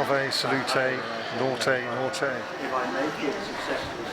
Salve, salute, norte, norte. If I make it successful.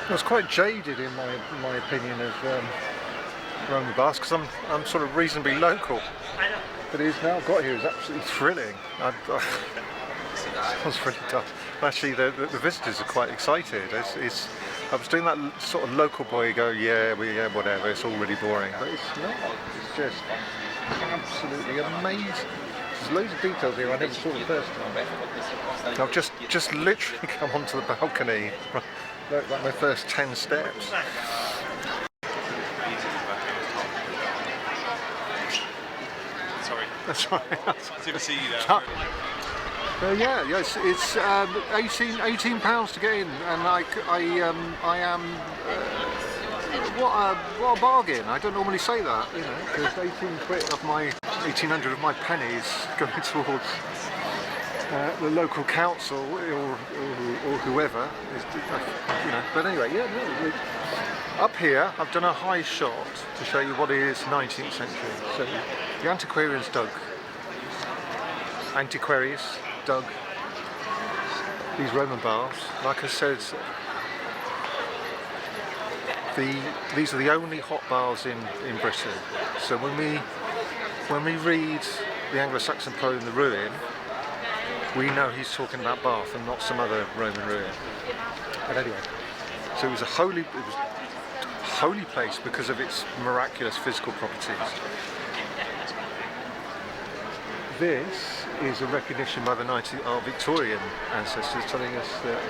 I was quite jaded in my opinion of Roman baths because I'm sort of reasonably local, but it's now got here is absolutely thrilling. I was really tough. Actually, the visitors are quite excited. I was doing that sort of local boy go, yeah, whatever. It's all really boring, but it's not. It's just absolutely amazing. There's loads of details here I never saw the first time. I've just literally come onto the balcony. Like my first 10 steps. Sorry. That's right. It's good to see you there. Yeah, it's £18 to get in, and I am what a bargain. I don't normally say that, you know, because 18 quid of my 1800 of my pennies going towards the local council or whoever is, you know. But anyway, yeah. No, up here, I've done a high shot to show you what is 19th century. So the Antiquarians dug these Roman baths. Like I said, these are the only hot baths in Britain. So when we read the Anglo-Saxon poem The Ruin, we know he's talking about Bath and not some other Roman ruin. But anyway, so it was a holy place because of its miraculous physical properties. This is a recognition by our Victorian ancestors telling us that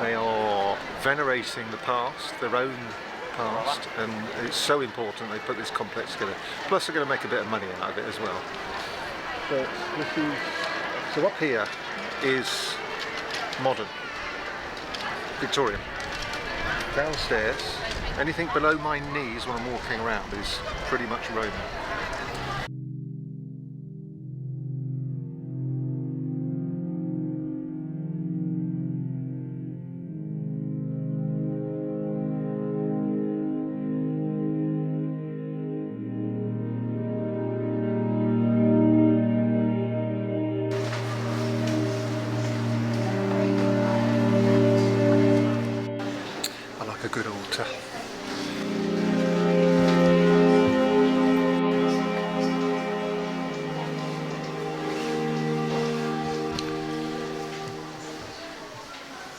they are venerating the past, their own past, and it's so important they put this complex together. Plus they're going to make a bit of money out of it as well. But this is, so up here is modern, Victorian. Downstairs, anything below my knees when I'm walking around is pretty much Roman. A good altar.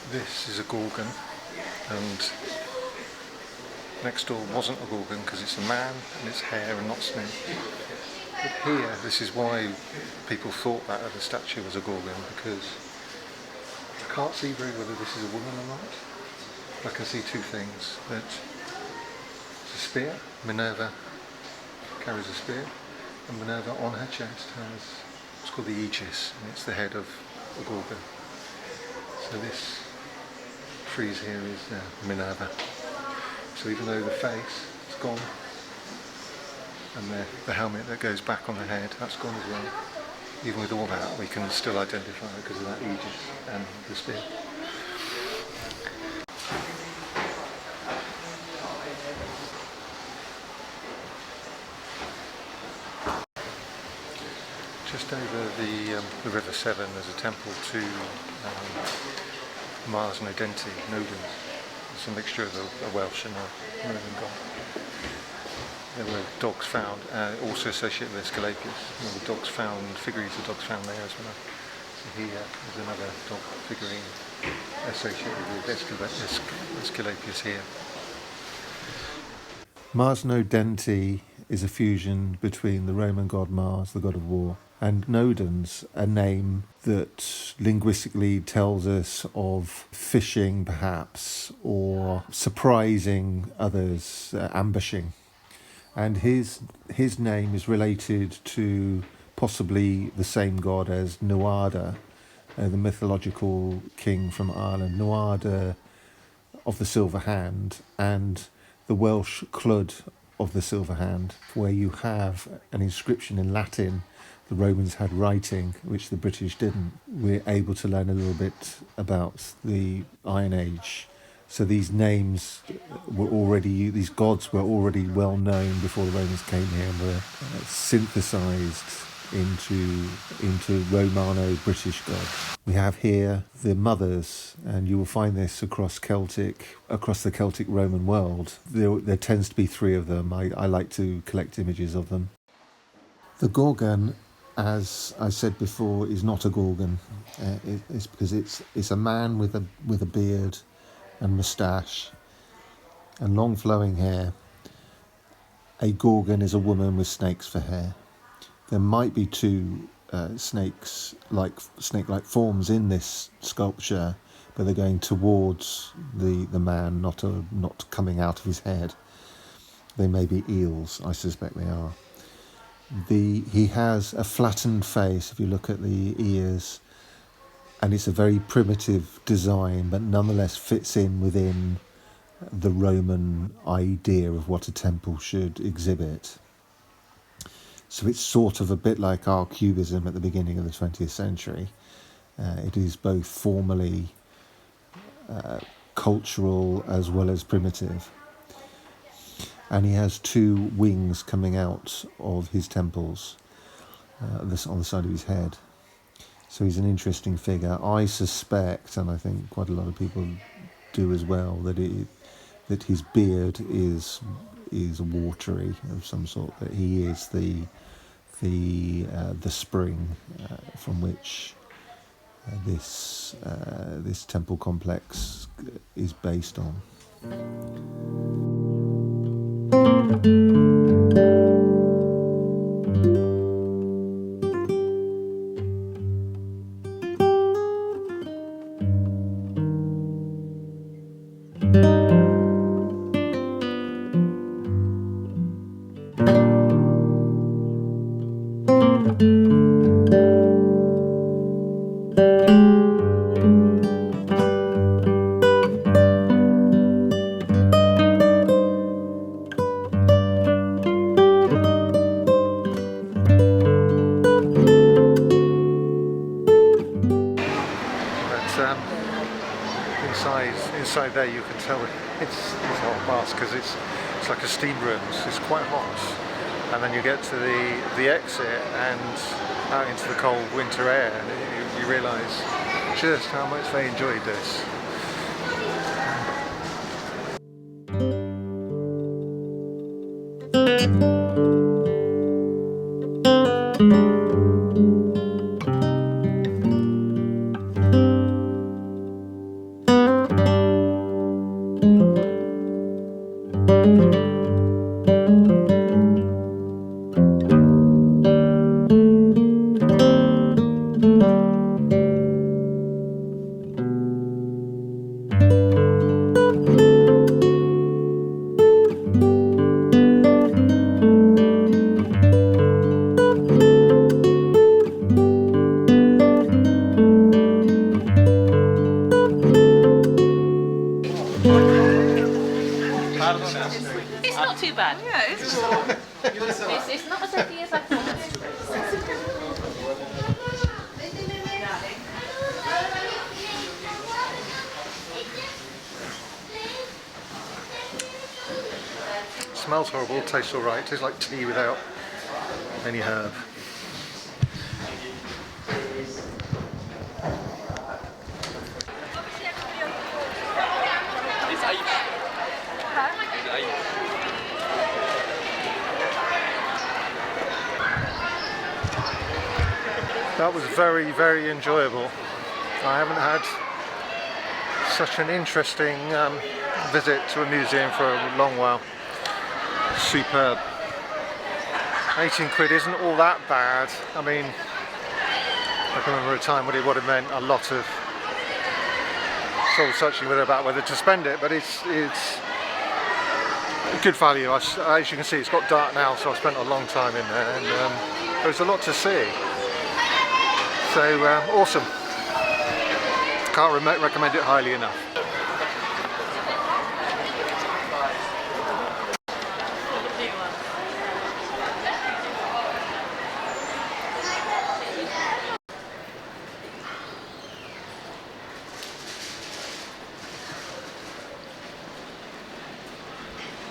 This is a gorgon, and next door wasn't a gorgon because it's a man and it's hair and not skin. But here, this is why people thought that the statue was a gorgon, because I can't see very whether this is a woman or not. I can see two things, that it's a spear, Minerva carries a spear, and Minerva on her chest has what's called the aegis, and it's the head of a gorgon. So this frieze here is Minerva. So even though the face is gone, and the helmet that goes back on the head, that's gone as well, even with all that we can still identify it because of that aegis and the spear. Just over the River Severn there's a temple to Mars Nodenti, Nodens. It's a mixture of a Welsh and a Roman god. There were dogs found, also associated with Asclepius. The dogs found, figurines of dogs found there as well. So here is another dog figurine associated with Asclepius here. Mars Nodenti is a fusion between the Roman god Mars, the god of war, And Nodens, a name that linguistically tells us of fishing perhaps, or surprising others, ambushing. And his name is related to possibly the same god as Nuada, the mythological king from Ireland, Nuada of the Silver Hand, and the Welsh Clwyd of the Silver Hand, where you have an inscription in Latin. The Romans had writing, which the British didn't. We're able to learn a little bit about the Iron Age. So these names were already, these gods were already well known before the Romans came here, and were synthesized into Romano-British gods. We have here the mothers, and you will find this across the Celtic Roman world. There tends to be three of them. I like to collect images of them. The Gorgon, as I said before, is not a Gorgon. It's because it's a man with a beard and moustache and long flowing hair. A Gorgon is a woman with snakes for hair. There might be two snake-like forms in this sculpture, but they're going towards the man, not coming out of his head. They may be eels, I suspect they are. He has a flattened face, if you look at the ears, and it's a very primitive design, but nonetheless fits in within the Roman idea of what a temple should exhibit. So it's sort of a bit like our cubism at the beginning of the 20th century. It is both formally cultural as well as primitive. And he has two wings coming out of his temples on the side of his head. So he's an interesting figure. I suspect, and I think quite a lot of people do as well, that his beard is watery of some sort. That he is the spring from which this temple complex is based on. Inside there you can tell it's hot baths because it's like a steam room. It's quite hot, and then you get to the exit and out into the cold winter air, and you realise just how much they enjoyed this. It's not too bad. Yeah, it's not as heavy as I thought. Smells horrible, tastes alright. Tastes like tea without any herb. That was very, very enjoyable. I haven't had such an interesting visit to a museum for a long while. Superb. 18 quid isn't all that bad. I mean, I can remember a time when it would have meant a lot of soul searching with about whether to spend it, but it's good value. As you can see, it's got dark now, so I've spent a long time in there, and there's a lot to see. So awesome. Can't recommend it highly enough.